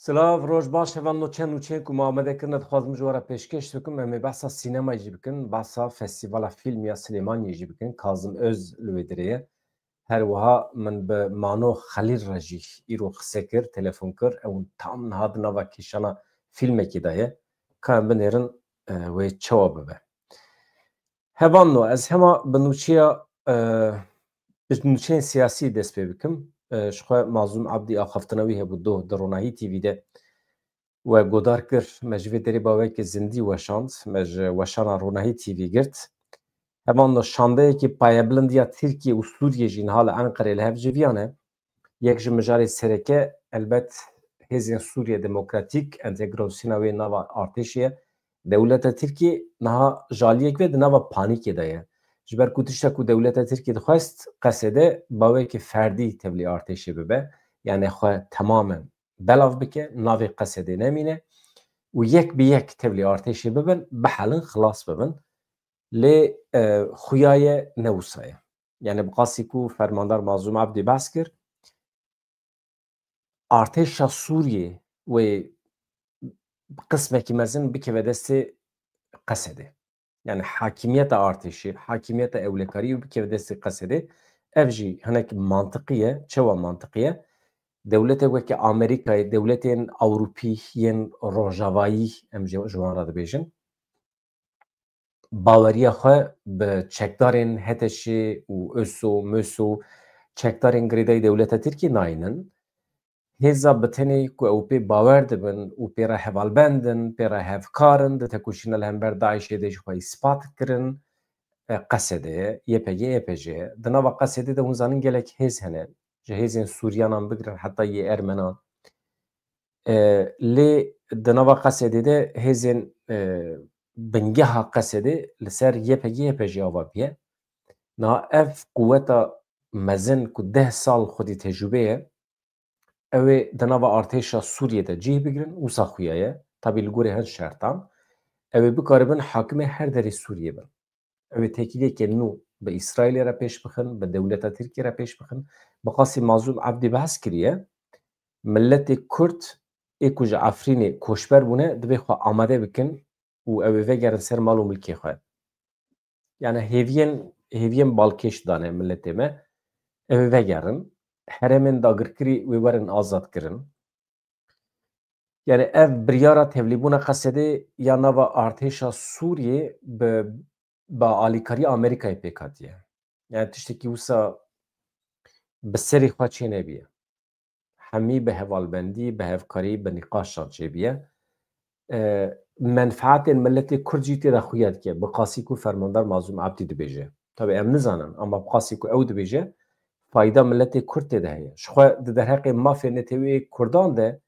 Silav roj baş hevan no çen û çên ku me amade kirine dixwazim ji we re pêşkêş bikim em ê behsa sînemayê jî bikin, behsa Festîvala Fîlmiya Silêmaniyê jî bikin. Kazım Öz li wê dirêye. Her wiha min bi Mano Xelîl re jî îro qise kir, telefon kir. Ew tam niha di nava kêşana fîlmekê de ye. Ka em binêrin wê çawa bibe. Hevan no ez hema bi nûçiya bi nûçeyên siyasî dest pê bikim. Ji xwe Mazlûm Ebdî axaftinewî hebû doh di Ronahî TV'de we godar kir me ji vê derê bawekî zindî weşand me ji weşana Ronahî TV girt. Heman şandeyekî payebilind ya Tirkiye û Sûriyê jî niha li Enqereyê li hev civiyan e. Yek ji mijarê sereke elbet Hêzên Sûriye Demokratîk entegrasyona wê nava artêşê ye. Dewleta Tirkiye niha jaliyek ve di nava panîkê de ye. Ji ber ku tiştek ku dewleta Tirkiye dixwest qesede bawekî ferdî tevlî artêşê bibe. Yani xwe temamen belav bike, navê qesedê nemîne û yek bi yek tevlî artêşê bibin, bihelin, xilas bibin. Lê xuya ye ne wisa ye. Yani bi qasî ku Fermandar Mazlûm Ebdî behs kir, artêşa Sûriyê wê qismekî mezin bikeve destê qesedê. Yani hakimiyeta artêşî, hakimiyeta ewlekarî û bikeve destê qesedê. Ev jî hinek mantiqî ye. Çawa mantiqî ye? Dewletê wekî Amerîkayê, dewletên Ewropî yên rojavayî em ji wan re dibêjin, baweriya xwe bi çekdarên Heteşê û ÖSO, MÖSO, çekdarên girêdayî dewleta Tirkiyê nayînin. Hêza bi tenê ku ew pê bawer dibin û pê re hevalbendin, pê re hevkarin, di tekoşîna li hember Daişê de jî xwe îspat kirin. Qesedê ye, YPG, YPJ ye. Di nava Qesedê de hûn zanin gelek hêz hene. Ji hêzên Sûriyanan bigirin heta yê Ermenan. Lê di nava Qesedê de hêzên bingeha Qesedê li ser YPG, YPJ ava biye. Niha ev quweta mezin ku 10 sal xwedî tecrübe ye, ew ê di nava artêşa Sûriyê de cih bigirin, wisa xuya ye. Tabî li gorî hin şertan. Ew ê bikaribin hakimê her derê Sûriyê bin. Ew ê tekîlekê nû bi İsraîlê re pêş bixin, bi dewleta Tirkiye re pêş bixin. Bi qasî Mazlûm Ebdî behs kiriye, milletê Kurd ê ku ji Efrînê koçber bûne divê xwe amade bikin û ew ê vegerin ser mal û milkê xwe. Yani hêviyên balkêş dane milletê me, ew ê vegerin, herêmên dagirkirî wê werin azad kirin. Yani ev biryara tevlîbûna Qesedê ya nava artêşa Sûriyê bi alîkarî Amerîkayê pêk hatiye. Yani tiştekî wisa bi serê xwe çê nebiye. Hemî bi hevalbendî, bi hevkarî, bi nîqaşa çêbiye. Menfaetên milletê Kurd jî tê de xuya dike. Bi qasî ku Fermandar Mazlûm Ebdî dibêje. Tabii em nizanin ama bi qasî ku ew dibêje, fayda milletê Kurd tê de heye. Ji xwe di derheqê mafê Neteweyê Kurdan de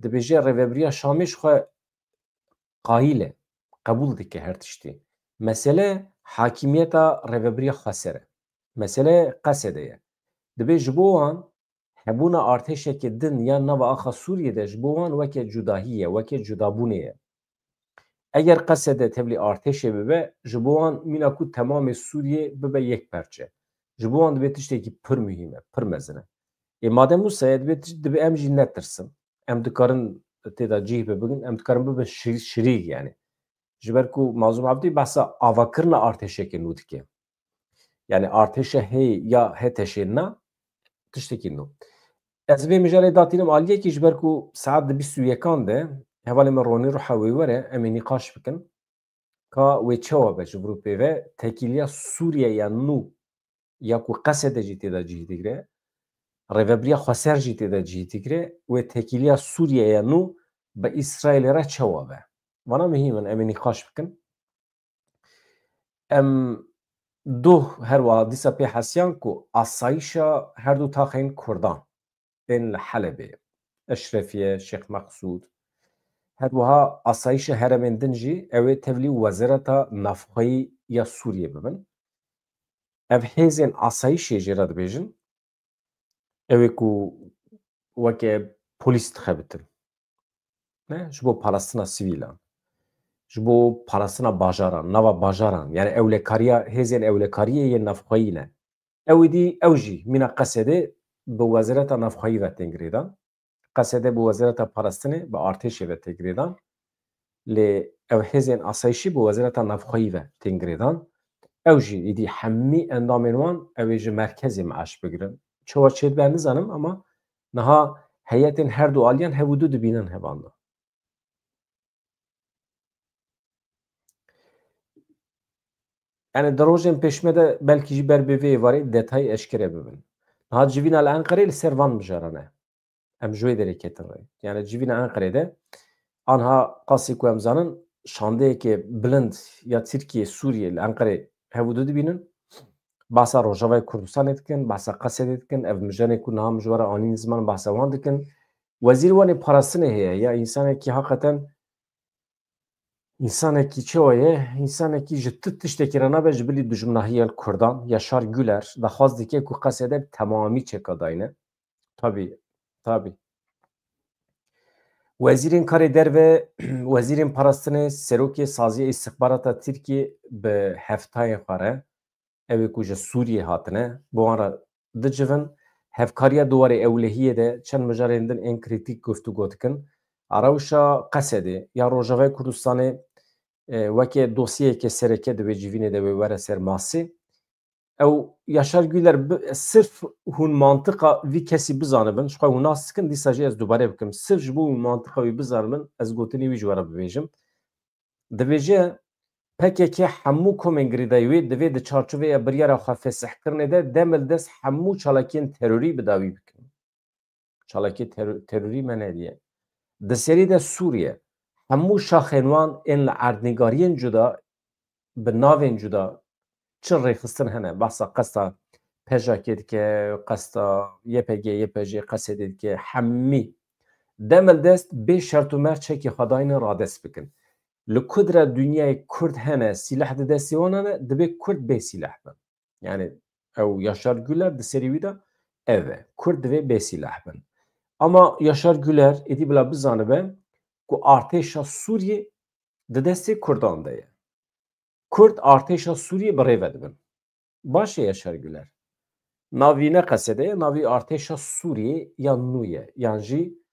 dibêje rêveberiya Şamê ji xwe qayîl e, qebûl dike her tiştî. Mesele hakimiyeta rêveberiya Xweser e. Mesele Qesedê ye. Divê ji bo wan hebûna artêşekê din ya nava axa Sûriyê de ji bo wan weke cudahî ye, weke cudabûnê ye. Eger Qesedê tevlî artêşê bibe, ji bo wan mîna ku temamê Sûriyê bibe yek perçe. Ji bo wan dibe tiştekî pir muhîm e, pir mezin e. Madem wisa ye dibe em jî netirsin. Em dikarin têda cih bibin, em dikarin bibin şirîk yani. Ji ber ku Mazlûm Ebdî behsa avakirina artêşekê nû dike. Yani artêşa hey ya Heteşê na tiştekî nû. Ez vê mijarê datînim aliyekî ji ber ku saet di 21 de hevalê me ronî riha wê were em ê nîqaş bikin ka wê çawa be ji grupê ve tekîliya Sûriyeya nû ya ku Qesedê jî têda cih digire, rêveberiya Xweser jî têda cih digire wê tekîliya Sûriyeya nû bi İsraîlê re çawa be. Vana muhîm in em ê nîqaş bikin. Em doh her wiha dîsa pê hesiyan ku asayîşa her du taxên Kurdan tên li Helebê, Eşrefiye, Şêx Mexsûd, her wiha asayîşa herêmên din jî ew ê tevlî Wezareta Navxweyî ya Sûriyê bibin. Ev hêzên asayîşê jê re dibêjin, ew ê ku weke polîs dixebitin, ne ji bo parastina sivîlan, ji bo parastina bajaran, nava bajaran, yani ewlekariya hêzên ewlekariyê yên navxweyî ne. Ew ê dî ew jî mîna Qesedê bi Wezareta Navxweyî ve tên girêdan. قصده بو وزارت پرستنه به ارتش و تگریدان لی او هزین اسایشی بو وزارت نفخویی و تگریدان او جی ایدی همی اندامینوان او جی مرکزی معاش بگیرن چوار چید ben نزانم ama نها هیئتین her دو آلیان هودو دبینن هواندا yani درojên pêşme belkî jî ber bi vê varê detayî eşkere bibin. Niha civîna li Enqereyê li ser van mijarane. Em ji wê derê ketin rê. Yani civîna Enqereyê anha qasî ku em zanin şandeyekê bilind ya Tirkiye, Sûriye li Enqereyê hevûdû dibînin. Bahsa Rojavayê Kurdistanê dikin, bahsa Qesedê dikin, ev mijanê ku niha ji were anîn ziman bahsa wan dikin. Wezîr wanê parastinê heye ya însanekî heqeten İnsanekî çawa ye însanekî ji ti tiştekî re nabe ji bilî dijminahiyê Kurdan Yaşar Güler daxwaz dike ku qesede temamî çêkadayîne tabii Wezîrên Karê Derve Wezîrên Parastinê Serokê Saziya İstixbarata Tirkiye bi heftayên xwe re ew ê ku ji Sûriyê hatine bi wan re dicivin hevkariya duwarê ewlehiyê de çend mijarên din ên krîtîk guftûgo dikin Arewşa Qesedê ya Rojavayê Kurdistanê wekê dosyeyekê sereke divê civînê de wê were ser masê ew Yaşar Güler sirf hûn mantıqa vî kesî bizanibin ji xwe hûn nas dikin dîsa jî ez dubare bikim sirf ji bo hûn mantıqa wî bizanibin ez gotinê wî ji were bibêjim dibêje PKK hemû komên girêdayî wê divê di çarçoveya biryara xwe fesihkirinê de demil dest hemû çalakiyên terorî bi dawî bikin çalakî terorî me nediye di serî de Sûriye hemû şaxên wan ên li erdnîgariyên cuda bi navên cuda çi rêxistin hene behsa qesta PJK dike qesta YPG YPJ Qesedê dike hemî demil dest bê şert û mer çekî xwedayînê radest bikin li ku dire dünyayê Kurd hene sîleh di destê wan hene dibe Kurd bê sîleh bin yani ew Yaşar Güler di serî wî de ev e Kurd divê bê sîleh bin ama Yaşar Güler êdî bila bizanibe ku artêşa Sûriyê di destê Kurdan de ye Kurd artêşa Sûriyê bi rê vedibin baş e Yaşar Güler navî ne Qesedê ye navî artêşa Sûriyê ya nû ye yan jî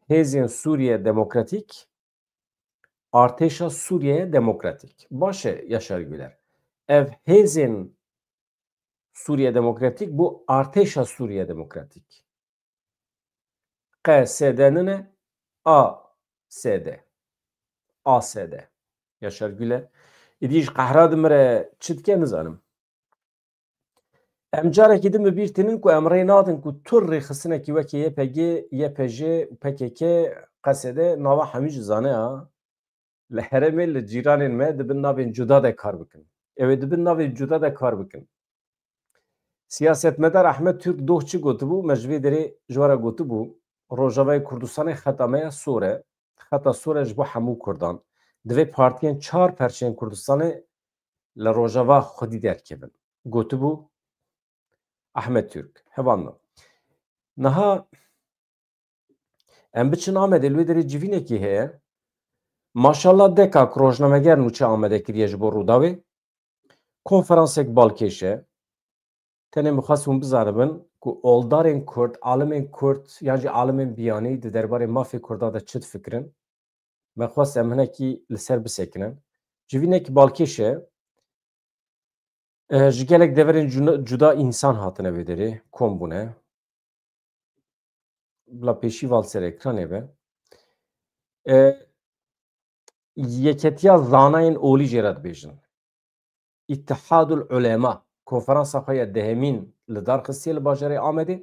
Hêzên Sûriye Demokratîk Artêşa Sûriye Demokratîk baş e Yaşar Güler ev hêzên Sûriye Demokratîk bu artêşa Sûriye Demokratîk QSD ne ASD ASD Yaşar Güler êdî ji qehra dimire çi dike nizanim em carekî din bi bîr tînin ku em rê nadin ku tur rêxistinekî wekî YPG YPJ û PKK QSD nava hemî ji zane a li herêmê li cîranên me dibin navên cuda de kar bikin ew ê dibin navên cuda de kar bikin Siyasetmedar Ahmed Türk doh çi gotibû me ji vê derê ji were gotibû Rojavayê Kurdistanê xeta me ya sor e xeta sor e ji bo hemû Kurdan divê partiyên çar perçeyên Kurdistanê li Rojava xwedî derkevin gotibû Ahmed Türk hevanna niha em biçin Amedê li wê derê civînekî heye maşallah dekak rojnameger nûçe Amedê kiriye ji bo Rûdawê konferansek balkêş e tenê mixwast hûn bizanibin ku oldarên Kurd alimên Kurd yan jî alimên biyanî di derbarê mafê Kurda de çi difikirin me xwast em hinekî li ser bisekinin civînekî balkêş e ji gelek deverên cuda însan hatine vê derê kom bûne bila pêşî val ser ekranê ve yeketiya zanayên olî jê re dibêjin İttihadul Ulema konferansa xwe ya dehemîn li darxistiye li bajarê Amedê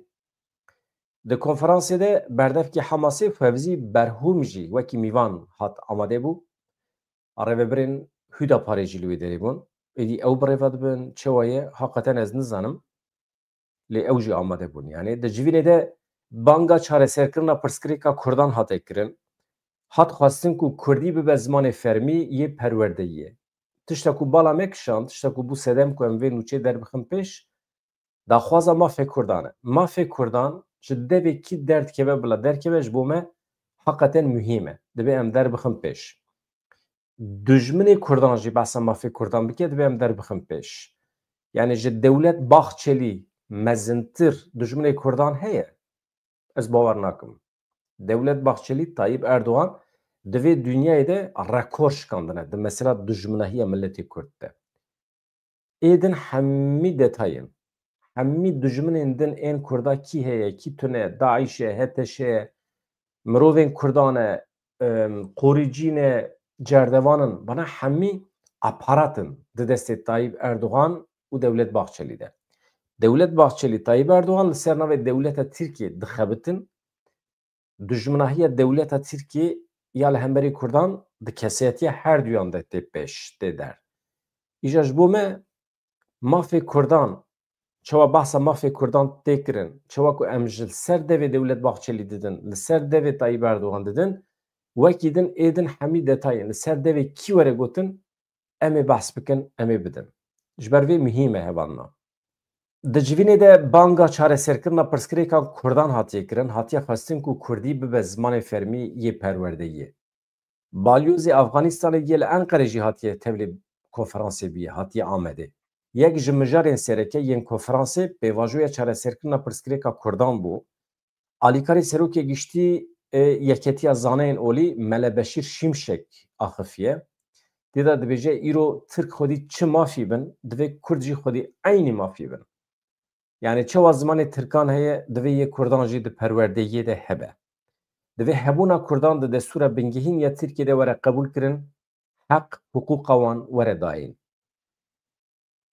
di konferansê de berdevkî Hemasê Fevzî Berhûm jî wekî mîvan hat amade bû rêvebirên Hüdaparê jî li wê derê bûn êdî ew bi rêve dibin çawa ye heqeten ez nizanim lê ew jî amade bûn yani di civînê de banga çareserkirina pirsgirêka Kurdan hate kirin hat xwestin ku Kurdî bibe zimanê fermî yê perwerdeyî ye tiştek ku bala me kişand tiştek ku bû sedem ku em vê nûçê derbixin pêş daxwaza mafê Kurdan e mafê Kurdan ji devekî derdkeve bila derkeve ji bo me heqeten mühîm e dibe em derbixin pêş dijminê Kurdan jî behsa mafê Kurdan bike dibe em derbixin pêş yani ji dewlet baxçelî mezintir dijminê Kurdan heye Ez bawer nakim. Devlet Bahçeli, Tayyip Erdoğan divê dünyayê de rekor şikandine. Di mesela dijminahiya milletê Kurd de. Êdin hemî detayên, hemî dijminên din ên Kurda kî heye, kî tune, Daişê, HTŞ, mirovên Kurdan e, qorîcîn e, cerdevanin, bana hemî aparatin di destê Tayyip Erdoğan û Devlet Bahçeli de. Devlet Bahçeli, Tayyip Erdoğan li ser navê Dewleta Tirkiye dixebitin, dijminahiya Dewleta Tirkiye ya li hemberî Kurdan di kesiyetiya her duyan de tê pêş tê der. Îja ji bo me mafê Kurdan, çawa behsa mafê Kurdan tê kirin, çawa ku em ji li ser devê Devlet Bahçeli didin, li ser devê Tayyip Erdoğan didin, wekî din êdin hemî detayên li ser devê kî were gotin, em ê behs bikin, em ê bidin. Ji ber vê mihîm e hevalna. Di civînê de banga çareserkirina pirsgirêkan Kurdan hatiye kirin, hatiye xwestin ku Kurdî bibe zimanê fermî yê perwerdeyiyê. Balyozê Afxanistanê yê li Enqerê jî hatiye tevlî konferansê bîye, hatiye Amedê. Yek ji mijarên sereke yên konferansê pêvajoya çareserkirina pirsgirêka Kurdan bû. Alîkarê Serokê Giştî Yeketiya Zaneyên Olî Mele Beşîr Şimşek axifiye. Têda dibêje îro Tirk xwedî çi mafî bin, divê Kurd jî xwedî eynî mafî bin. Yani çawa zimanê Tirkan heye, divê yê Kurdan jî di perwerdeyiyê de hebe. Divê hebûna Kurdan di destûra bingehîn ya Tirkiyeyê de were qebûl kirin, heq hiqûqa wan were dayîn.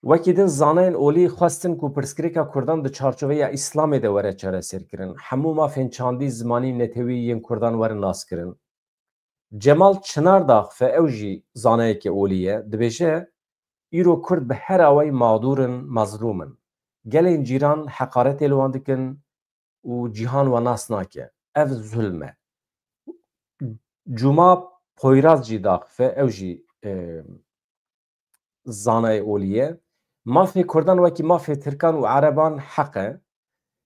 Wekî din zaneyên olî xwestin ku pirsgirêka Kurdan di çarçoveya Îslamê de were çareserkirin. Hemû mafên çandî zimanî netewî yên Kurdan were naskirin. Cemal Çınardaxfe ew jî zaneyekê olî ye, dibêje îro Kurd bi her awayî mağdûrin, mazlûmin. Gelên cîran heqaretê li wan dikin û cîhan wan nas nake. Ev zulm e. Cuma Poyraz jî daxife, ew jî zanayê olî ye. Mafê Kurdan wekî mafê Tirkan û Ereban heq e.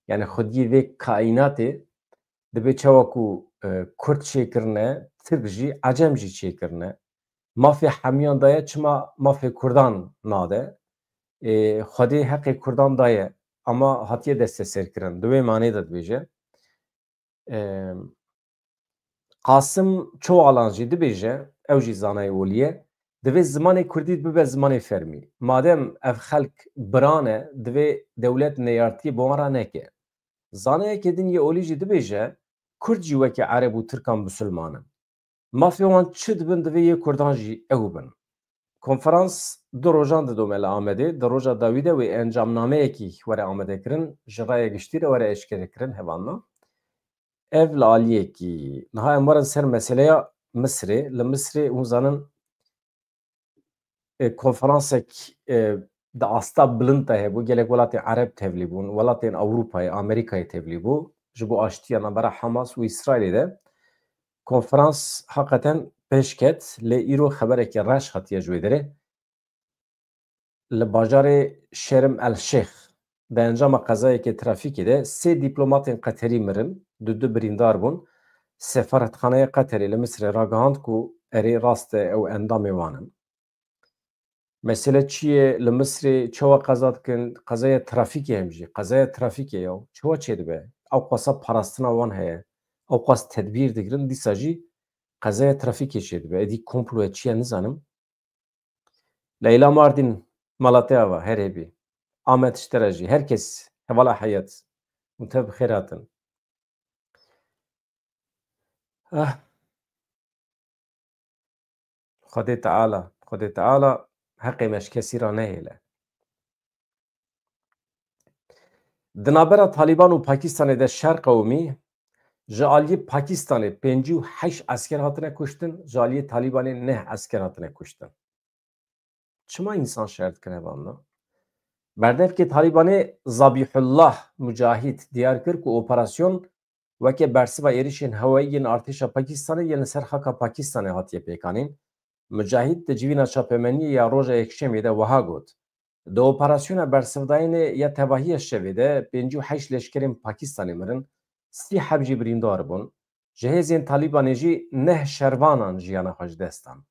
Yani xwediyê vê kaînatê dibe çawa ku Kurd çêkirine, Tirk jî, Ecem jî çêkirine. Mafê hemiyan daye çima mafê Kurdan nade. Xwedê heqê Kurdan daye ama hatiye desteserkirin. Di wê manê de dibêje. Qasım Çoğalan jî dibêje, ew jî zanayê olî ye, divê zimanê Kurdî bibe zimanê fermî. Madem ev xelk biran e, divê dewlet neyartiyê bi wan re neke. Zaneyekê din yê olî jî dibêje, Kurd jî wekî Ereb û Tirkan Musulmanin. Mafê wan çi dibin divê yê Kurdan jî ew bin. Konferans du rojan didome li Amedê, di roja dawî de wê encamnameyekî were amade kirin, ji raya giştî re were eşkere kirin hevalna. Ev li aliyekî. Niha em warin ser meseleya Misrê. Li Misrê hûn zanin konferansek di asta bilind de hebû. Gelek welatên Ereb tevlî bûn, welatên Ewropayê, Amerîkayê tevlî bû. Ji bo aştiya navbera Hamas û İsraîlê de konferans heqeten pêş ket. Lê îro xeberekî reş hatiye ji wê derê. Li bajarê Şerm el Şeyx di encama qezayekê trafîkê de sê dîplomatên Qeterî mirin, du birîndar bûn. Sefaretxaneya Qeterê li Misrê ragihand ku erê rast e ew endamê wan in. Mesele çi ye li Misrê çawa qeza dikin, qezaya trafîkê hem jî, qezaya trafîkê ya çawa çê dibe? Ew qasa parastina wan heye, ew qas tedbîr digirin, dîsa jî qezaya trafîkê çê dibe. Êdî komploya çi ye nizanim. Leyla Mardin Malateya va herêbî. Ahmet Ştera jî herkes hevala heyet. Hûn tev bi xêr hatin. Xwedê Teala heqê me ji kesî re nehêle. Di navbera Taliban û Pakistanê de şer qewmî ji aliyê Pakistanê 58 esker hatine kuştin, ji aliyê Talibanê neh esker hatine kuştin. Çima însan şer dikin hevalna? Berdevkê Talibanê Zabihullah Mücahit diyar kir ku operasyon weke bersiva êrişên hewayî yên artêşa Pakistanê yên li ser xaka Pakistanê hatiye pêkanîn. Mücahit di civîna çapemeniyê ya roja yekşemê de wiha got. Di operasyona bersivdayînê ya tebahiya şevê de 58 leşkerên Pakistanê mirin, 30 jî birîndar bûn. Ji hêzên Talibanê jî neh şervanan jiyana xwe ji dest dan.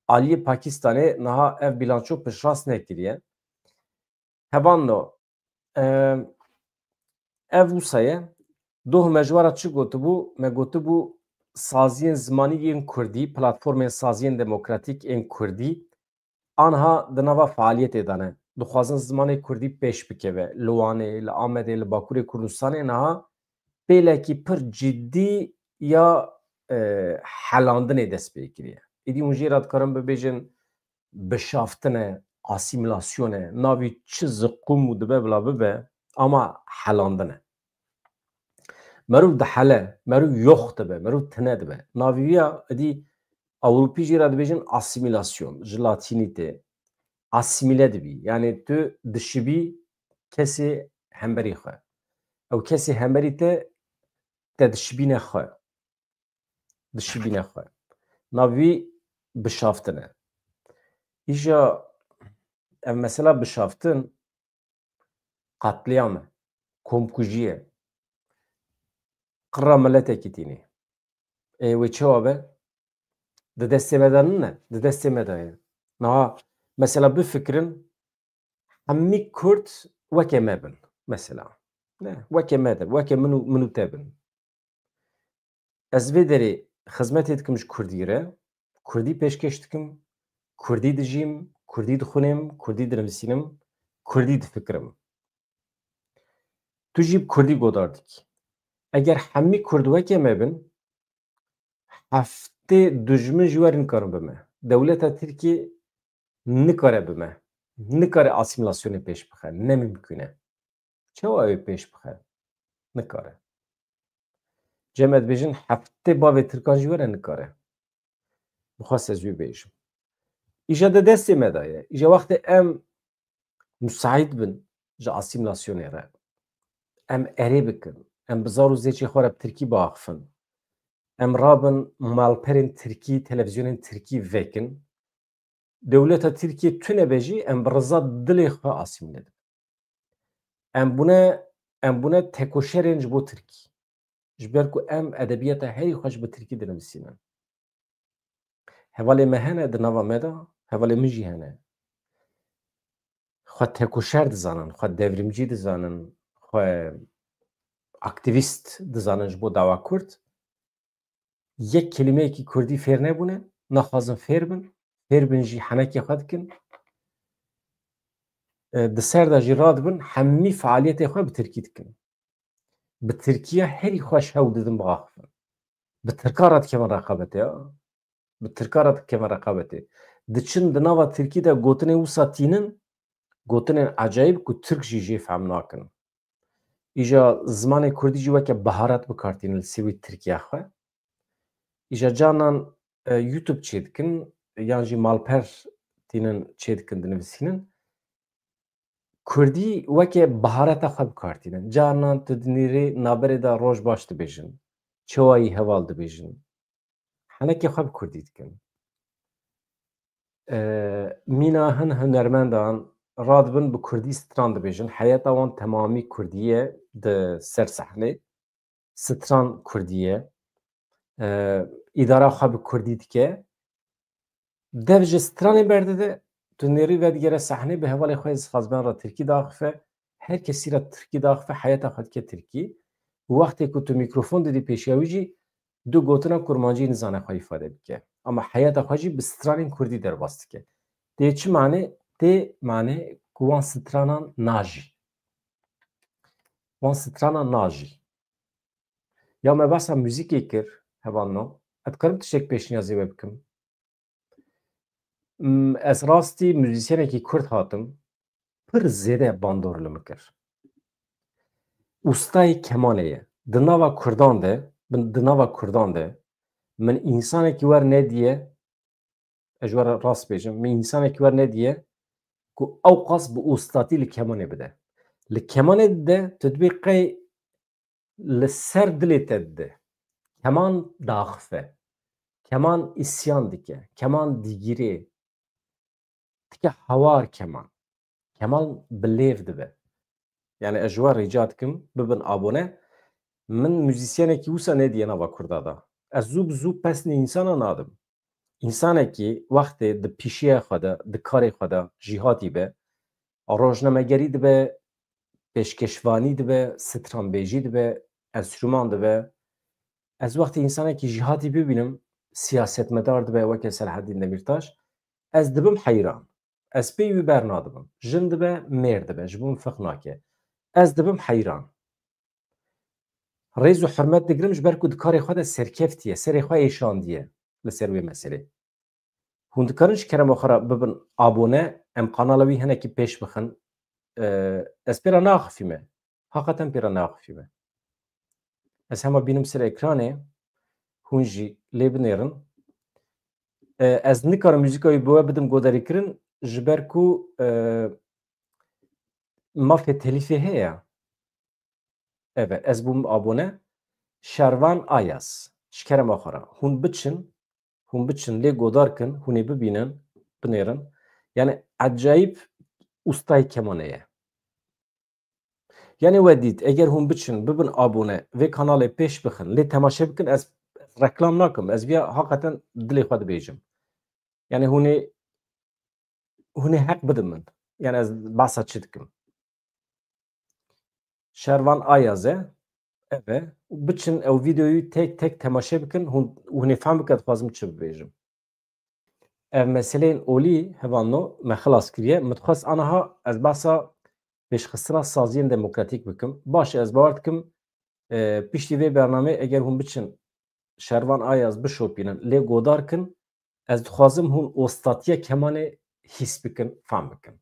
Aliyê Pakistanê niha ev bîlanço piştrast nekiriye. Hevando ev wisa ye دو مجوارا چی گوتبو؟ ما گوتبو سازین زمانی این کردی، پلتفرم سازین دموکراتیک این کردی آنها دنوا فعالیت دانه. دخوازن زمان کردی پیش بکوه. لوانه، لآمده، لباکور کردستان نه بیله کی پر جدی یا حلاندن دست بکریه. ایدی اونجی راد کارم ببیجن بشافتنه، آسیمیلاسیونه، ناوی چه زقوم و دبه بلا ببه اما حلاندنه. مرو دحله، مرو یخت به، مرو تند به. ناوییا ادی Avrupi jîra dibêjin asimilasyon, ji latînîtê asimile dibî. Yani tu dişibî kesê hemberî xwe. Ew kesê hemberî te te dişibîne xwe. Dişibîne xwe. Nav wî bişaftin e. Îja ev mesela bişaftin qetliyam e, komkujî ye. Qira milletekî tînî. Wê çawa be? Di destê me de ne? Di destê me de ye. Niha mesela bifikirin hemî Kurd wekê me bin. Mesela. Ne? Wekê me de. Wekê min û te bin. Ez vê derê xizmetê dikim ji Kurdî re. Kurdî pêşkêş dikim. Kurdî dijîm. Kurdî dixwînim. Kurdî dinivîsînim. Kurdî difikirim. Tu jî bi Kurdî godar dikî. Eger hemî Kurd wekê me bin heftê dijmin ji we re nikarin bime. Dewleta Tirkiye nikare bime. Nikare asimilasyonê pêş bixe. Nemimkün e. Çawa ew pêş bixe? Nikare. Cem dibêjin heftê bavê Tirkan ji we re nikare. Bixwast ez wî bêjim. Îja di destê me de ye. Îja wextê em müsaîd bin ji asimilasyonê re. Em erê bikin. Em bi zar û zêçê xwe re bi Tirkî biaxivin. Em rabin malperên Tirkî, televizyonên Tirkî vekin. Dewleta Tirkiye tune jî em bi riza dilê xwe asîmile dibin. Em bûne tekoşerên ji bo Tirkî. Ji ber ku em edebiyata herî xwe ji bi Tirkî dinivîsînin. Hevalê me hene di nava me de, hevalê min jî hene. Xwe tekoşer dizanin, xwe devrimcî dizanin, xwe aktivîst dizanin ji bo dawa Kurd. Yek kelimeyekî Kurdî fêr nebûne, naxwazin fêr bin, fêr bin jî henekê xwe dikin. Di ser de jî radibin hemî fealiyetê xwe bi Tirkî dikin. Bi Tirkiye herî xweş hewl didin biaxivin. Bi Tirkan re dikevin reqabetê ya. Bi Tirkan re dikevin reqabetê. Diçin di nava Tirkî de gotinê wisa tînin, gotinên ecayîb ku Tirk jî jê fehm nakin. Îja zimanê Kurdî jî weke biharat bikartînin li sêwî Tirkiya xwe. Îja canan YouTube çê dikin yan jî malper tînin çê dikin dinivîsînin. Kurdî weke biharata xwe bikartînin. Canan tu di nêrê naberê de roj baş dibêjin. Çawayî heval dibêjin. Henekê xwe bi Kurdî dikin. Mîna hin hunermendan radibin bi Kurdî stran dibêjin. Heyeta wan temamî Kurdî ye di ser sehnê. Stran Kurdî ye. İdara xwe bi Kurdî dike. Dev ji stranê berdide tu nêrî vedigere sehnê bi hevalê xwe zixwazben re Tirkî daxife. Her kesî re Tirkî daxife heyeta xwe dike Tirkî. Wextê ku tu mikrofon didî pêşiya wî jî du gotina kurmancî nizane xwe îfade bike. Ama heyeta xwe jî bi stranên Kurdî derbas dike. Tê çi manê? Tê manê ku wan stranan najî. Wan stranan najî. Ya me behsa müzîkê kir hevalno. Ez dikarim tiştek pêşniyazê we bikim. Ez rastî müzîsyenekî Kurd hatim. Pir zêde bandor li min kir. Ustayê kemanê ye. Di nava Kurdan de min însanekî wer nediye ez ji we re rast bêjim min însanekî wer nediye ku ew qas bi ustatî li kemanê bide. Li kemanê dide tu dibê qey li ser dilê te dide. Keman daxife. Keman isyan dike. Keman dîgirê. Dike hewar keman. Keman bi lêv dibe. Yani ez ji we rica dikim bibin abone. Min müzîsyenekî wisa nediye nava Kurda da. Ez zû bi zû pesnê însanan nadim. İnsanekî wextê di pîşiya xwe de, di karê xwe de jîhatî be, rojnamegerî dibe, pêşkeşvanî dibe, stranbêjî dibe, enstrüman dibe. Ez wextê insanekî jîhatî bibînim siyasetmedar dibe weke Selaheddîn Demirtaş, ez dibim heyran. Ez pêy wî bernadibim. Jin dibe, mêr dibe, ji bo min feq nake. Ez dibim heyran. Rêz û hurmet digirim ji ber ku di karê xwe de serkeftiye, serê xwe êşandiye li ser wê meselê. Hûn dikarin ji kerema xwe re bibin abone, em kanala wî hinekî pêş bixin. Ez pêra naxifîme. Heqeten pêra naxifîme. Ez hema bînim ser ekranê, hûn jî lê binêrin. Ez nikarim mûzîka wî bi we bidim goderîkirin ji ber ku mafê telîfê heye. Evet, ez bûm abone. Şervan Ayaz. Ji kerema xwe re. Hûn biçin lê godarkin, hûn ê bibînin, binêrin. Yani acayip ustayê kemanê ye. Yani we dît, eger hûn biçin, bibin abone, vê kanalê pêş bixin, lê temaşe bikin, ez reklam nakim. Ez vîya heqeten dilê xwe dibêjim. Yani hûn ê heq bidin min. Yani ez behsa çi dikim. Şervan Ayaz e. Evet. Biçin ew vîdeoyü tek tek temaşe bikin, hûn ê fehm bikin dixwazim çi bibêjim. Ev meseleyên olî hevanno me xilas kiriye. Min dixwast aniha ez behsa pêşxistina saziyên demokratîk bikim. Baş ez bawer dikim piştî vê bername eger hûn biçin Şervan Ayaz bişopînin, lê godar kin, ez dixwazim hûn ostatiya kemanê hîs bikin, fehm bikin.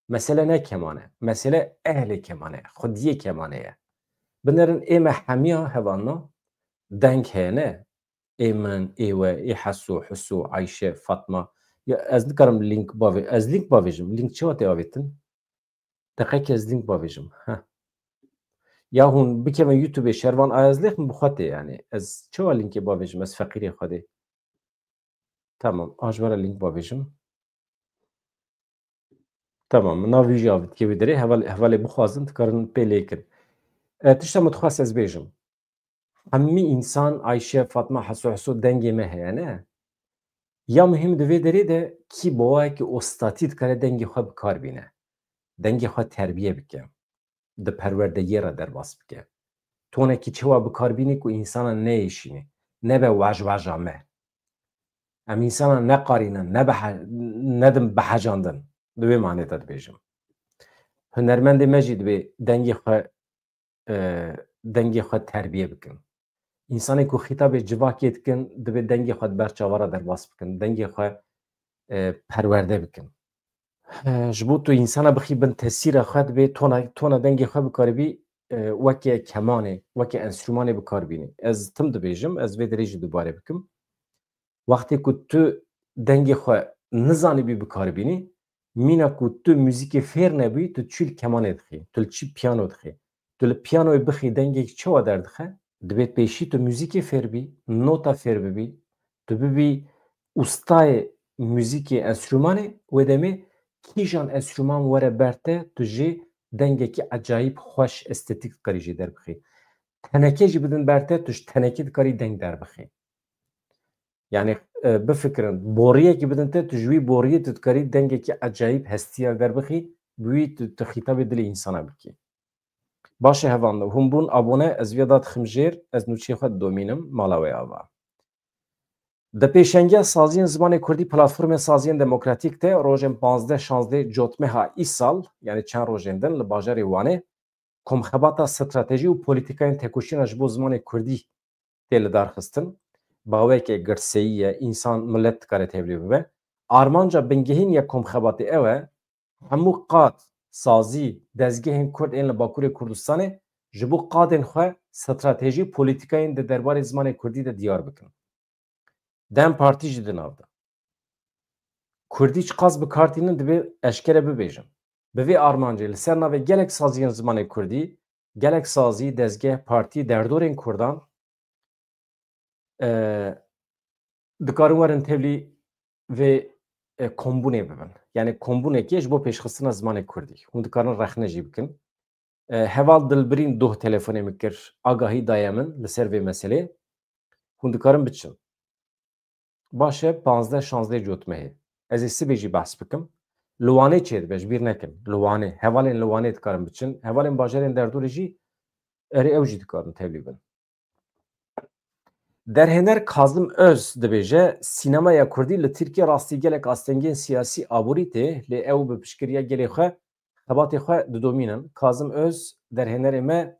Mesele ne kemane? Mesele ehlê kemanê, xwediyê kemanê ye. Binêrin ême hemiya hevanno deng heye ne? Ê min, ê we, ê Hesû, Husû, Ayşe, Fatma. Ya ez nikarim lînk bavê. Ez lînk bavêjim. Lînk çi watê avêtin? Deqek ez lînk bavêjim. Ya hûn bikevin YouTubeê Şervan Ayaz lêx min bi xwe tê yani. Ez çi wa lînkê bavêjim? Ez feqîrê Xwedê. Tamam, a ji we re lînk bavêjim. Tamam, min navî jî avêtiye wê derê. Hevalê bixwazin, dikarin pê lêkin. Tişta min dixwast ez bêjim. Hemî însan Ayşe, Fatma, Hesû, Husû dengê me heye ne? Ya muhim di vê derê de kî bawayekî ostatî dikare dengê xwe bikar bîne. Dengê xwe terbiye bike. Di perwerdeyiyê re derbas bike. Tonekî çi wa bikarbînî ku însanan neêşînî. Nebe wejweja me. Em însanan neqarînin, nedin behecandin. Di vê manê de dibêjim. Hunermendê me jî divê dengê xwe terbiye bikin. İnsanê ku xîtabê civakê dikin, divê dengê xwe di ber çavara derbas bikin. Dengê xwe perwerde bikin. Ji bo tu însana bixî bin tesîra xwe dibê tona dengê xwe bikaribî weke kemanê, weke enstrûmanê bikarbînî. Ez tim dibêjim, ez vê derê jî dubarê bikim. Wextê ku tu dengê xwe nizanibî bikaribînî, mîna ku tu mûzîkê fêr nebî, tu çû li kemanê dixî, tu li çi piyano dixî. Tu li piyanoyê bixî dengekî çi wa derdixe? Divê pêşî tu mûzîkê fêr bî, nota fêr bibî, tu bibî ustayê mûzîkê enstrûmanê, wê demê kîjan enstrûman were ber te, tu jê dengekî ecayîb xweş estetik dikarî jê derbixî. Teneke jî bidin ber te, tu ji tenekê dikarî deng derbixî. Yani bifikirin, boriyekî bidin te, tu ji wî boriyê tu dikarî dengekî ecayîb hestiya derbixî, bi wî tu xîtabê dilê însana bikî. Baş e hevan hûn bûn abone, ez vê da dixim jêr, ez nûçeyê xwe didomînim, mala wê ava. Di pêşengiya saziyên zimanê Kurdî Platformên Saziyên Demokratîk de rojên 15-16 Cotmeha îsal, yani çend rojên din li bajarê Wanê, komxebata stratejî û polîtikayên têkoşîna ji bo zimanê Kurdî tê li darxistin. Bawekê girseyî ye, însan millet dikare tevlî bibe. Armanca bingehîn ya komxebatê ew e, hemû qad sazî dezgehên Kurd ên li Bakurê Kurdistanê ji bo qadên xwe stratejî polîtikayên di derbarê zimanê Kurdî de diyar bikin. Dem partî jî di nav de. Kurdî çi qas bikartînin divê eşkere bibêjin. Bi vê armancê li ser navê gelek saziyên zimanê Kurdî, gelek sazî, dezgeh, partî, derdorên Kurdan dikarin werin tevlî vê kombûnê bibin. Yani kombûnekê ji bo pêşxistina zimanê Kurdî. Hûn dikarin rexne jî bikin. Heval dilbirîn doh telefonê min kir, agahî daye min li ser vê meselê. Hûn dikarin biçin. Baş e 15-16 Cotmehê. Ez ê sibê jî behs bikim. Li Wanê çê dibe, ji bîr nekin. Li Wanê, hevalên li Wanê dikarin biçin. Hevalên bajarên derdorê jî Erê ew jî dikarin tevlî bin. Derhener Kazım Öz dibêje sînemaya Kurdî li Tirkiye rastî gelek astengên siyasî aborî tê lê ew bi piştgiriya gelê xwe xebatê xwe didomînin. Kazım Öz derhenerê me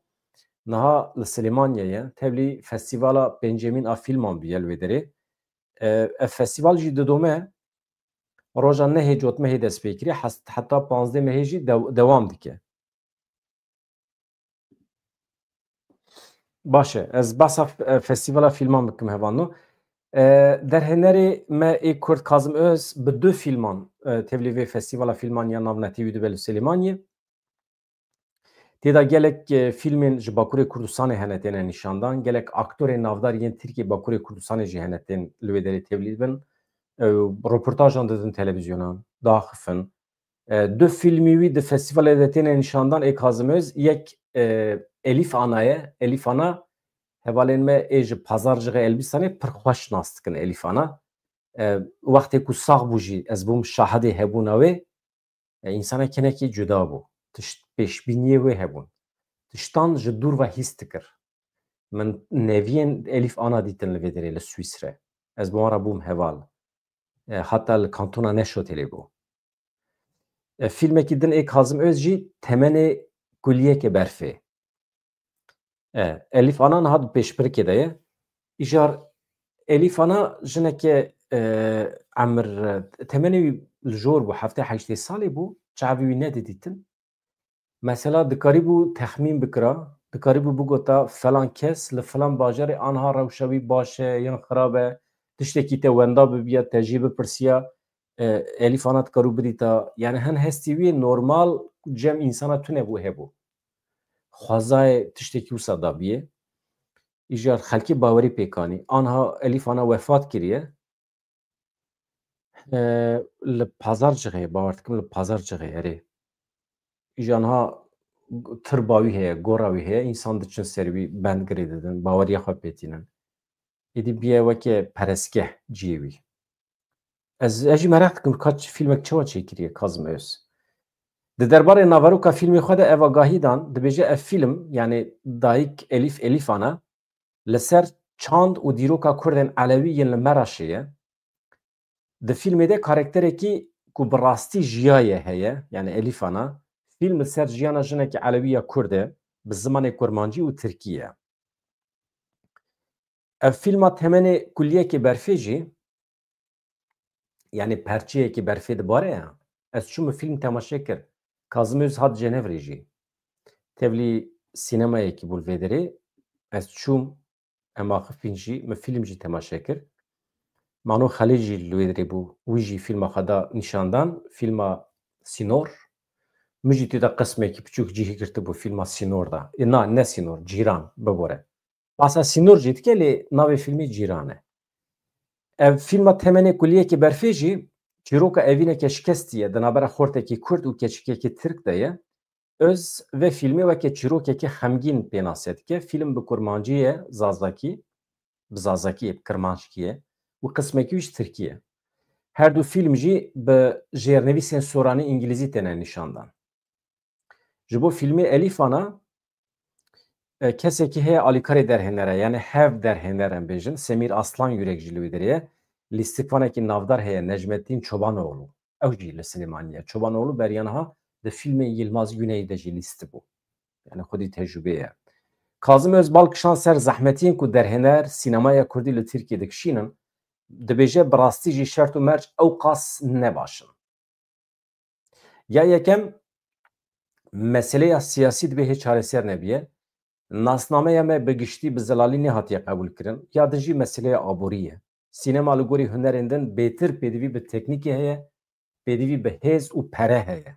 niha li Silêmaniyeyê tevlî Festîvala pêncemîn a fîlman bûye li wê derê. Ev festîval jî didome roja nehê cotmehê dest pê kiriye heta 15 mehê jî dewam dike. Baş e, ez behsa festîvala fîlman bikim hevano. Derhenerê me ê Kurd Kazım Öz bi du fîlman tevlî vê festîvala fîlman ya Navnetî dibe li Silêmaniyê. Têda gelek fîlmên ji Bakurê Kurdistanê hene têne nîşandan, gelek aktorên navdar yên Tirkiye Bakurê Kurdistanê jî hene tên li wê derê tevlî dibin. Reportajan didin televîzyonan, daxifin. Du fîlmî wî di festîvalê de têne nîşandan ê Kazım Öz, yek Elîf Ana ye. Elîf Ana hevalên me ê ji Pazarcığı Elbîstanê pir xweş nas dikin Elîf Ana. Wextê ku sax bû jî ez bûm şahidê hebûna wê, însanek hinekî cuda bû. Tişt pêşbîniyê wê hebûn. Tiştan ji dûr ve hîs dikir. Min neviyên Elîf Ana dîtin li vê derê li Swîsre. Ez bi wan re bûm heval. Heta li kantona Neşotelê bû. Fîlmekî din ê Kazım Öz jî temenê kuliyekê berfê. Elîf Ana niha di pêşbirikê de ye. Îjar Elîf Ana jineke emir temenê wî li jor bû 17-18 salê bû. Çavî wî nedidîtin. Mesela dikarî bû texmîn bikira, dikarî bû bigota falan kes li falan bajarê anha rewşa wî baş e yan xirab e, tiştekî te wenda bibiya te jî bipirsiya Elîf Ana dikarû bidîta. Yani hin hestî wî normal cem însana tune bû hebû. Xwezayê tiştekî wisa dabiye. Îjar xelkê bawerî pêkanî. Anha Elîf Ana wefat kiriye. Li Pazarcığı bawer dikim li Pazarcığı erê. Îjanha tir bawî heye, gora wî heye, însan diçin ser wî bendgirê didin, baweriya xwe pêtînin. Êdî biye weke perestgeh ciyê wî. Ez jî merak dikim kaç fîlmek çawa çêkiriye Kazım Öz. Di derbarê naveroka fîlmê xwe de ev agahî dan, dibêje ev fîlm yani dayîk Elîf Ana li ser çand û dîroka Kurdên Elewî yên li Meraşê ye. Di fîlmê de karakterekî ku bi rastî jiyaye heye, yani Elîf Ana, fîlm li ser jiyana jinekî Elewî ya Kurd e bi zimanê Kurmancî û Tirkî ye. Ev fîlma temenê kuliyekê berfê jî yani perçeyekî berfê dibare ya. Ez çûm fîlm temaşe kir. Kazım Öz hat Cenevre jî. Tevlî sînemayekî bû li vê derê. Ez çûm em axifîn jî me fîlm jî temaşe kir. Mano Xelîl jî li wê derê bû. Wî jî fîlma xwe da nîşandan. Fîlma Sînor. Min jî têda qismekî piçûk cihê girtibû fîlma Sînor da. Na ne Sînor, Cîran bibore. Basa Sînor jî dike lê navê fîlmê Cîran e. Ev fîlma temenê kuliyekê berfê jî çîroka evîneke şikestî ye di navbera xortekî Kurd û keçikekî Tirk de ye. Öz vê fîlmê weke çîrokekî xemgîn pênasê dike. Fîlm bi kurmancî ye, zazakî, bi zazakî bi kirmanckî ye û qismekî wî ji Tirkî ye. Her du fîlm jî bi jêrnivîsên soranî îngilîzî têne nîşandan. Ji bo fîlmê Elîf Ana kesekî heye alîkarê derhênere yani hev derhêner em bêjin. Semîr Aslan Yürek jî li wê derê ye. Lîstikvanekî navdar heye Necmettin Çobanoğlu. Ew jî li Silêmaniyê. Çobanoğlu beriyanha di fîlmê Yılmaz Güney de jî lîst bû. Yani xwedî tecrübe ye. Kazım Öz balkişan ser zehmetiyên ku derhêner sînemaya Kurdî li Tirkiye dikişînin, dibêje bi rastî jî şert û merc ew qas ne başin. Ya yekem meseleya siyasî dibe hiç çareser nebiye. Nasnameya me bi giştî bi zelalî nehatiye qebûl kirin. Ya din jî meseleya aborî ye. Sînema li gorî hunerên din bêtir pêdivî bi teknîkê heye, pêdivî bi hêz û pere heye.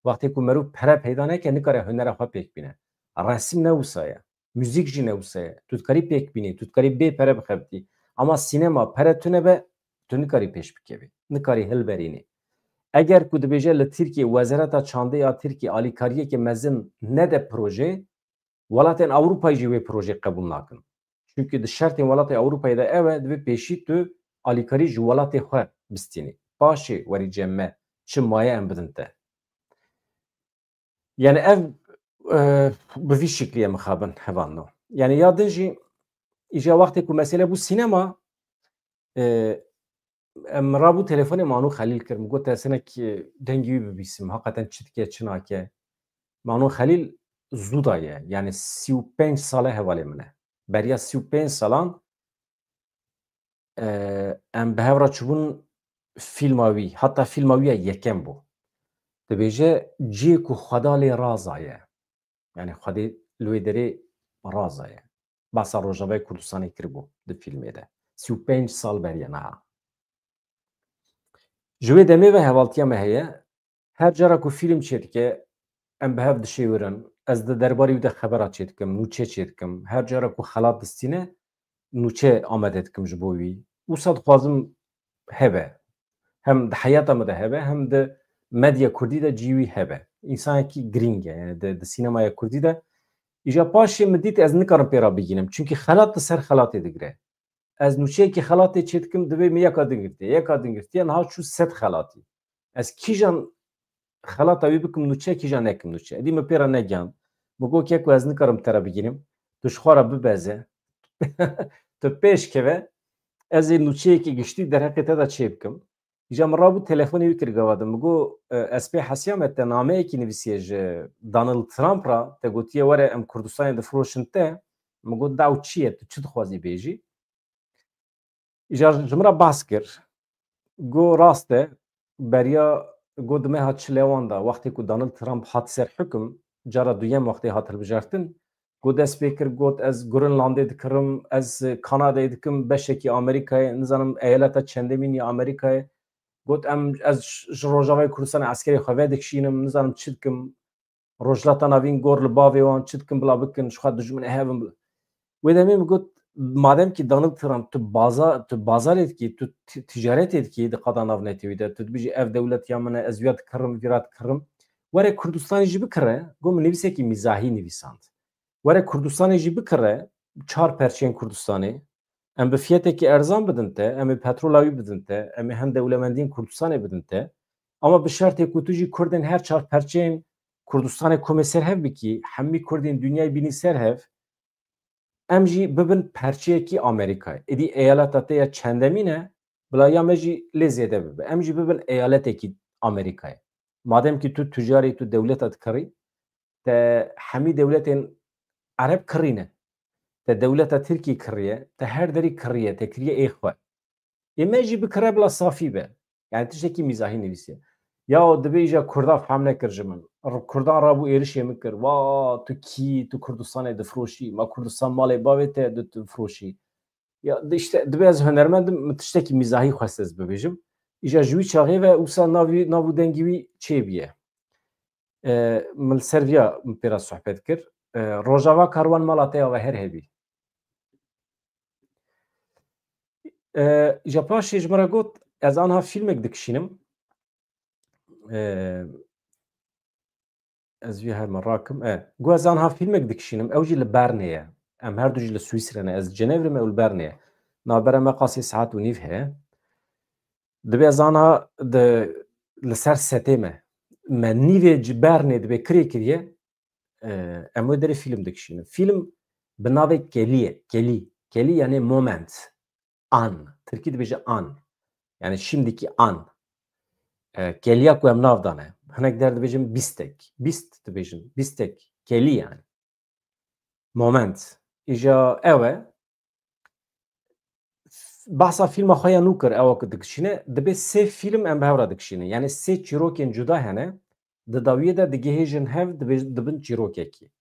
Wextê ku merû pere peyda neke nikare hunera xwe pêk bîne. Resim ne wisa ye. Müzik jî ne wisa ye. Tu dikarî pêk bînî, tu dikarî bê pere bixebitî. Ama sînema pere tune be, tu nikarî pêş bikevî. Nikarî hilberînî. Eger ku dibêje li Tirkiye Wezareta Çandê ya Tirkiye alîkariyekê mezin nede proje, welatên Ewropayê jî wê projê qebûl nakin. Çünkü di şertên welatê Ewropayê de ew e divê pêşî tu alîkarî ji welatê xwe bistînî. Paşê werî cem me çi maye em bidin te. Yani ev bi vî şekliye mixabin hevan no. Yani ya din jî îja wextê ku mesele bû sînema em rabû telefonê Manû Xelîl kir min got te sinek dengî wî bibîsim heqeten çi dike çi nake. Manû Xelîl zû daye yani 35 sale hevalê min e. Beriya 35 salan em bi hev re çûbûn fîlma wî heta fîlma wî ya yekem bû. Dibêje ciyê ku xweda lê raza ye. Yani Xwedê li wê derê raza ye. Behsa Rojavayê Kurdistanê kiribû di fîlmê de. 35 sal beriye niha. Ji wê demê ve hevaltiya me heye her cara ku fîlm çê dike em bi hev dişêwirin. Ez di derbarê wî de xebera çê dikim, nûçe çê dikim. Her cara ku xelat distîne nûçe amade dikim ji bo wî. Wisa dixwazim hebe. Hem di heyata me de hebe hem di medya Kurdî de cî wî hebe. İnsanekî girîng e yani di sînemaya Kurdî de îja paşê min dît ez nikarim pê ra bigînim. Çünkü xelat li ser xelatê digire. Ez nûçeyekî xelatê çê dikim divê min yeka din girtiye. Yeka din girtiye niha çû sed xelatî. Ez kîjan xelata wî bikim nûçe kîjan nekim nûçe. Edî min pê ra negiyan. Min got kek ku ez nikarim te ra bigînim. Tu ji xwe re bibeze. Tu pêş keve ez ê nûçeyekî giştî derheqê te de çê bikim. Îja min rabû telefonê wî kir gevadim. Min got ez pê hesiya me te nameyekî nivîsiye ji Donald Trump ra te gotiye were em Kurdistanê difiroşin te. Min got dew çi ye tu çi dixwazî bêjî? Îja ji min re behs kir. Got rast e beriya got di meha çilewan da wextê ku Donald Trump hat ser hukm cara duyem wextê hat hilbijartin got dest pê kir got ez Grönlandê dikirim ez Kanadayê dikim beşekî Amerîkayê nizanim eyaleta çendemînî Amerîkayê got em ez ji Rojavayê Kurdistanê eskerê xwe vedikişînim nizanim çi dikim rojhilata navîn gor li bavê wan çi dikim bila bikin ji xwe dijmin hevim wê demê min got madem ki Donald Trump tu bazarê dikî tu ticaretê dikî di qada navnetê wî de tu dibêjî ev dewletiya min e ez vêya dikirim vîra dikirim were Kurdistanê jî bikire got min nivîsekî mîzahî nivîsand were Kurdistanê jî bikire çar perçeyên Kurdistanê em bi fiyetekî erzan bidin te em ê petrola wî bidin te em ê hem dewlemendiyên Kurdistanê bidin te ama bi şertê ku tu jî Kurdên her çar perçeyên Kurdistanê komê serhev bikî hemî Kurdên dunyayê bînî serhev em jî bibin perçeyekî Amerîkayê. Êdî eyaleta te ya çendemîn e bila ya me jî lê zêde bibe. Em jî bibin eyaletekî Amerîkayê. Madem ki tu tûcarê tu dewleta dikirî te hemî dewletên Ereb kirîne. Te dewleta Tirkî kiriye, te her derî kiriye, te kiriye ê xwe. Ê me jî bikire bila safî be. Yani tiştekî mîzahî nivîsiye. Ya dibê îja Kurda fehm nekir ji min. Kurdan rabû êrişê min kir. Wa tu kî tu Kurdistanê difiroşî. Ma Kurdistan malê bavê te difiroşî. Ya işte dibê ez hunermendim min tiştekî mîzahî xwest ez bibêjim. Îja ji wî çaxê ve wisa nav û dengî wî çê bîye. Min li ser vêya min pê ra sohbet kir. Rojava karwan mala te ya ve her hebî. Îja paşê ji min re got ez aniha fîlmek dikişînim. Ez vî her min rakim. Got ez aniha fîlmek dikişînim. Ew jî li Bernê ye. Em her du jî li Swîsrê ne. Ez Cenevre me û li Bernê ye. Navbera me qasî saet û nîv heye. Dibê ez aniha li ser setê me me nîvê ji Bernê dibê kirê kiriye em wê derê fîlm dikişînin. Fîlm bi navê Kelî ye. Kelî. Kelî yani moment. An. Tirkî dibêje an. Yani şimdiki an. Keliya ku em nav dane. Hinek der dibêjin bîstek. Bîst dibêjin. Bîstek. Kelî yani. Moment. Îja ew e behsa fîlma xwe ya nû kir ew ku dikişîne dibe sê fîlm em bi hev re dikişînin. Yani sê çîrokên cuda hene di dawiyê de digihêjin hev dibin çîrokekî.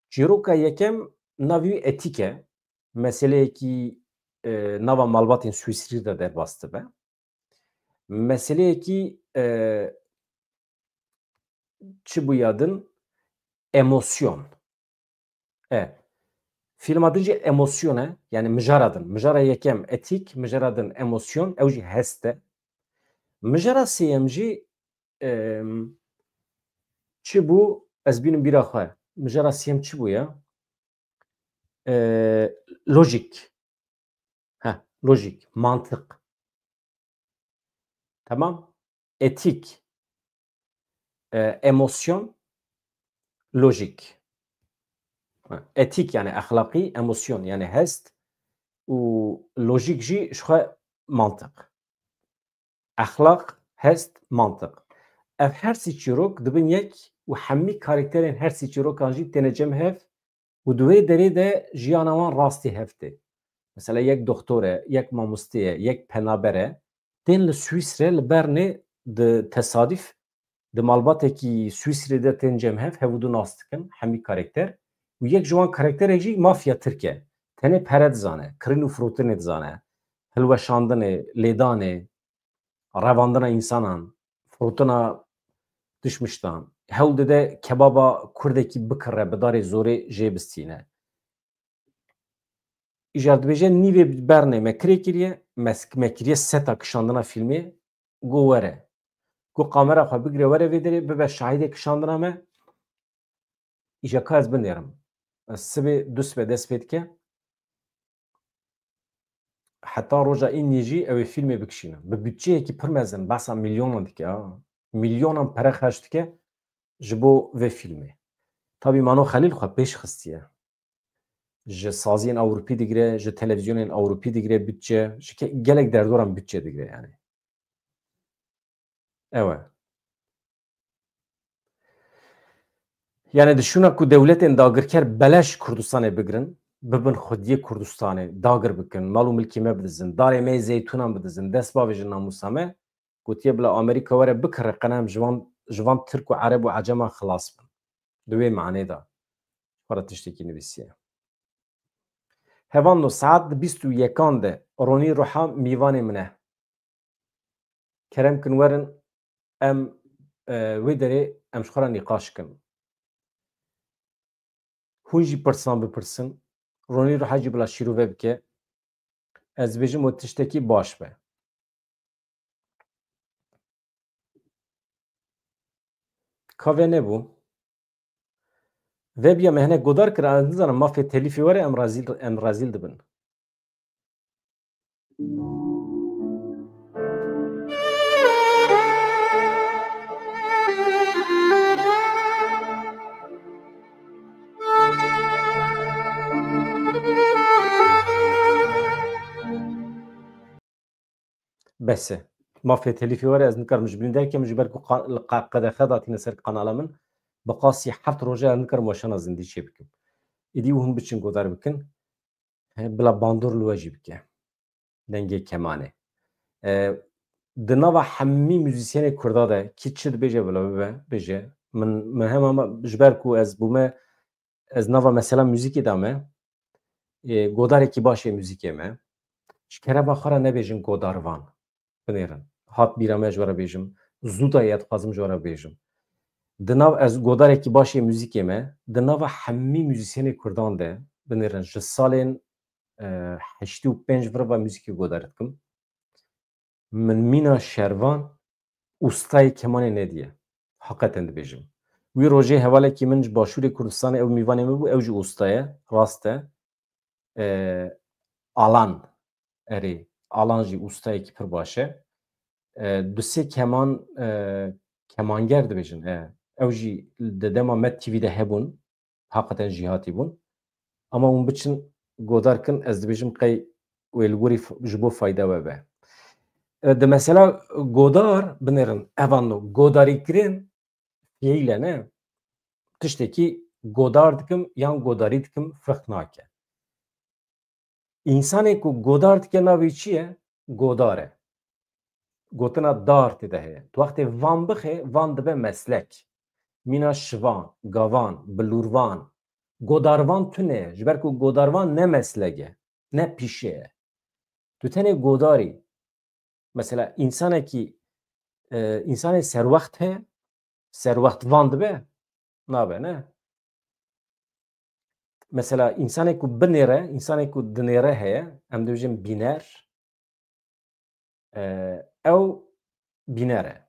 Çîroka yekem navî wî etîk e. Meseleyekî nava malbatên Swîsrî de derbas dibe. Meseleyekî çi bûya din? Emosyon. Fîlma din jî emosyon e. Yani mijara din. Mijara yekem etîk, mijara din emosyon, ew jî hest e. Mijara sêyem jî çi bû? Ez bînim bîra xwe. Mijara sêyem çi bû ya? Lojîk. Lojîk. Mantık. Tamam? Etik, emosyon, lojîk. etik yani ahlaki, emosyon yani hest û lojik jî ji xwe mantık. Ahlak, hest, mantık. Ev her sî çîrok dibin yek û hemî karakterên her sî çîrokan jî têne cem hev û di wê derê de jiyana wan rastî hev tê. Mesela yek doktor e, yek mamoste ye, yek penaber e, tên li Swîsrê li Bernê di tesadîf di malbatekî Swîsrê de tên cem hev, hevû du nas dikin hemî karakter û yek ji wan karakterê jî mafya Tirk e. Tenê pere dizane, kirin û firotinê dizane, hilweşandinê, lêdanê, revandina însanan, firotina dişmiştan, hewl dide kebaba Kurdekî bikire bi darê zorê jê bistîne. Îjar dibêje nîvê Bernê me kirê kiriye, me kiriye seta kişandina filmê, got were. Got kamera xwe bigire were vê derê bibe şahîdê kişandina me, îja ka ez binêrim. Ez sibê du sibê dest pê dike, heta roja înî jî ew ê filmê bikişînin. Bi bütçeyekî pir mezin, behsa milyonan dike ha. Milyonan pere xerc dike ji bo vê filmê. Tabî Mano Xelîl xwe pêş xistiye. Ji saziyên Ewropî digire, ji televizyonên Ewropî digire bütçe, ji gelek derdoran bütçe digire yani. Ew e. Yani dişûna ku dewletên dagirker beleş Kurdistanê bigirin, bibin xwediyê Kurdistanê dagir bikin, mal û milkê me bidizin, darê me zeytûnan bidizin, dest bavê ji namûsa me, gotiye bila Amerîka were bikire qenem ji van Tirk û Ereb û Eceman xilas bin. Di wê meanê de. Xwe tiştekî nivîsiye. Hevan no saet di bîst û yekan de ronî ruha mîvanê min e. Kerem kin werin em wê derê em ji xwe re nîqaş kin. Hûn jî pirsan bipirsin, ronî ruha jî bila şîrove bike, ez dibêjim û tiştekî baş be. Ka vê nebû. Vê biya me hinek godar kir, ez nizanim mafê telîfê were em rezîl dibin. Bes e. Mafê telîfê were ez nikarim ji birîn derkem ji ber ku li qedexe datîne ser kanala min, bi qasî heft roja ez nikarim weşana zindî çê bikim. Êdî û hûn biçin godar bikin, bila bandor li we jî bike. Dengê kemanê. Di nava hemî müzîsyenê Kurda de kî çi dibêje bila bibe bêje. Min hema ji ber ku ez bûme ez nava mesela müzîkê de me godarekî baş ê müzîkê me. Ji kerema xwe re nebêjin godarvan. Binêrin. Hat bîra me ji we re bêjim. Zû daye dixwazim ji we re bêjim. Di nav ez godarekî baş ê müzîkê me, di nava hemî müzîsyenê Kurdan de binêrin ji salên heştî û pênc viriva müzîkê godar dikim. Min Mîna Şervan ustayê kemanê nediye. Heqeten dibêjim. Wî rojê hevalekî min ji başûrê Kurdistanê ew mîvanê me bû, ew jî usta ye, rast e. Alan erê. Alan jî ustayekî pir baş e. Du sê kemanger dibêjin. Ew jî di dema Med TV de hebûn. Heqeten jî hatîbûn. Ama hûn biçin godar kin, ez dibêjim qey wê li gorî ji bo fayda we be. Di mesela godar binêrin, evan no godarîkirin fiyîle ne? Tiştekî godar dikim yan godarî dikim firq nake. İnsanê ku godar dike navê çi ye? Godar e. Gotina dar tê de heye. Tu wextê van bixe, van dibe meslek. Mîna şivan, gavan, bilûrvan, godarvan tune. Ji ber ku godarvan ne meslek e, ne pîşe ye. Tu tenê godarî. Mesela insanekî insanê serwext heye, serwextvan dibe? Nabe ne? Mesela insanê ku binêre, insanê ku dinêre heye, em dibêjin bîner, ew bîner e.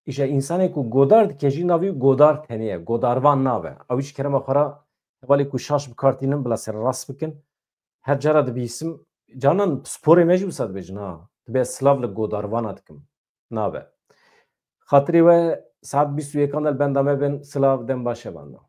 İşte insanê ku godar dike jî navî godar tenê ye, godarvan nabe. Ew jî kerema xwe re hevalê ku şaş bikartînin bila serrast bikin. Her cara dibîsim, canan sporê me jî wisa dibêjin ha. Dibe silav li godarvana dikim. Nabe. Xatirê we saet bîst û yekan del benda me bin, silav dem baş e benda.